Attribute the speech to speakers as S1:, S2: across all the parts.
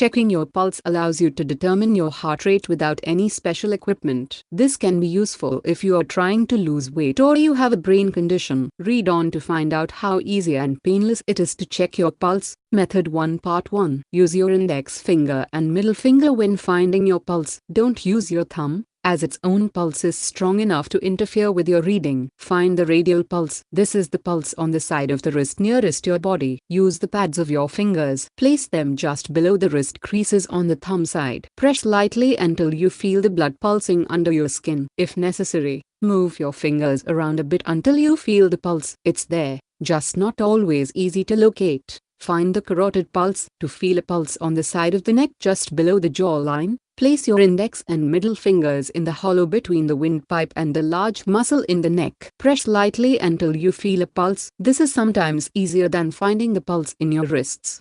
S1: Checking your pulse allows you to determine your heart rate without any special equipment. This can be useful if you are trying to lose weight or you have a brain condition. Read on to find out how easy and painless it is to check your pulse. Method 1 Part 1. Use your index finger and middle finger when finding your pulse. Don't use your thumb, as its own pulse is strong enough to interfere with your reading. Find the radial pulse. This is the pulse on the side of the wrist nearest your body. Use the pads of your fingers. Place them just below the wrist creases on the thumb side. Press lightly until you feel the blood pulsing under your skin. If necessary, move your fingers around a bit until you feel the pulse. It's there, just not always easy to locate. Find the carotid pulse. To feel a pulse on the side of the neck just below the jawline, place your index and middle fingers in the hollow between the windpipe and the large muscle in the neck. Press lightly until you feel a pulse. This is sometimes easier than finding the pulse in your wrists.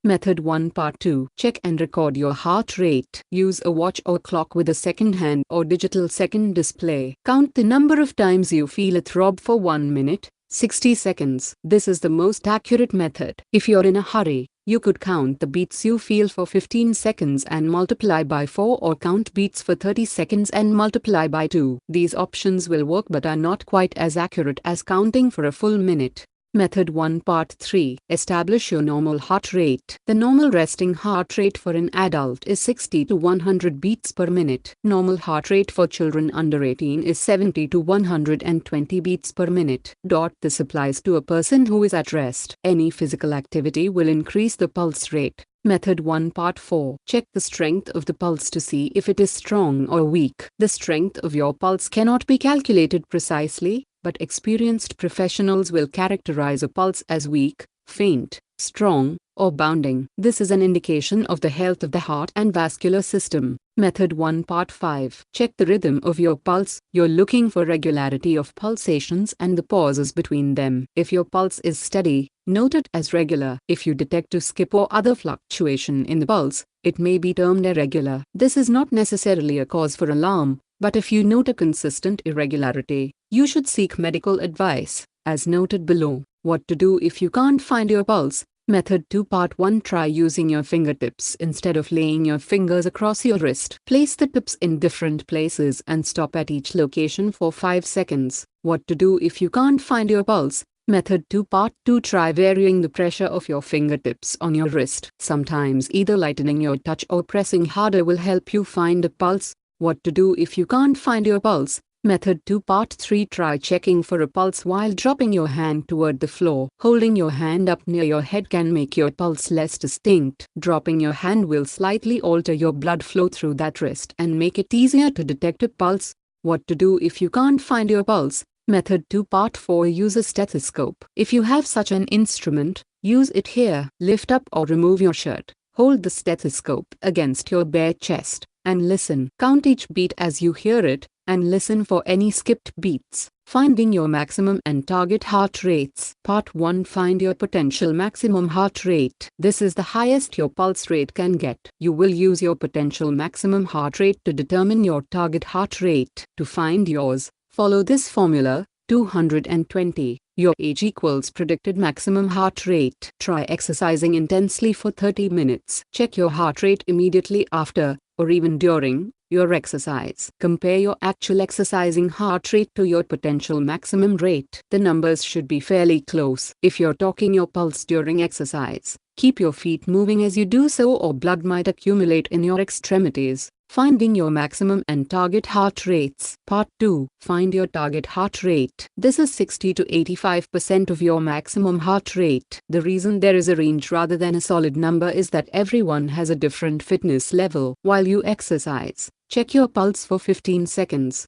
S1: Method 1 Part 2. Check and record your heart rate. Use a watch or clock with a second hand or digital second display. Count the number of times you feel a throb for 1 minute, 60 seconds. This is the most accurate method. If you're in a hurry, you could count the beats you feel for 15 seconds and multiply by 4, or count beats for 30 seconds and multiply by 2. These options will work but are not quite as accurate as counting for a full minute. Method 1 Part 3. Establish your normal heart rate. The normal resting heart rate for an adult is 60 to 100 beats per minute. Normal heart rate for children under 18 is 70 to 120 beats per minute. This applies to a person who is at rest. Any physical activity will increase the pulse rate. Method 1 Part 4. Check the strength of the pulse to see if it is strong or weak. The strength of your pulse cannot be calculated precisely, but experienced professionals will characterize a pulse as weak, faint, strong, or bounding. This is an indication of the health of the heart and vascular system. Method 1 Part 5. Check the rhythm of your pulse. You're looking for regularity of pulsations and the pauses between them. If your pulse is steady, note it as regular. If you detect a skip or other fluctuation in the pulse, it may be termed irregular. This is not necessarily a cause for alarm, but if you note a consistent irregularity, you should seek medical advice, as noted below. What to do if you can't find your pulse? Method 2 Part 1. Try using your fingertips instead of laying your fingers across your wrist. Place the tips in different places and stop at each location for 5 seconds. What to do if you can't find your pulse? Method 2 Part 2. Try varying the pressure of your fingertips on your wrist. Sometimes either lightening your touch or pressing harder will help you find a pulse. What to do if you can't find your pulse? Method 2 Part 3. Try checking for a pulse while dropping your hand toward the floor. Holding your hand up near your head can make your pulse less distinct. Dropping your hand will slightly alter your blood flow through that wrist and make it easier to detect a pulse. What to do if you can't find your pulse? Method 2 Part 4. Use a stethoscope. If you have such an instrument, use it here. Lift up or remove your shirt. Hold the stethoscope against your bare chest and listen. Count each beat as you hear it, and listen for any skipped beats. Finding your maximum and target heart rates. Part 1. Find your potential maximum heart rate. This is the highest your pulse rate can get. You will use your potential maximum heart rate to determine your target heart rate. To find yours, follow this formula: 220. Your age equals predicted maximum heart rate. Try exercising intensely for 30 minutes. Check your heart rate immediately after, or even during, your exercise. Compare your actual exercising heart rate to your potential maximum rate. The numbers should be fairly close. If you're talking your pulse during exercise, keep your feet moving as you do so, or blood might accumulate in your extremities. Finding your maximum and target heart rates. Part 2. Find your target heart rate. This is 60 to 85% of your maximum heart rate. The reason there is a range rather than a solid number is that everyone has a different fitness level. While you exercise, check your pulse for 15 seconds.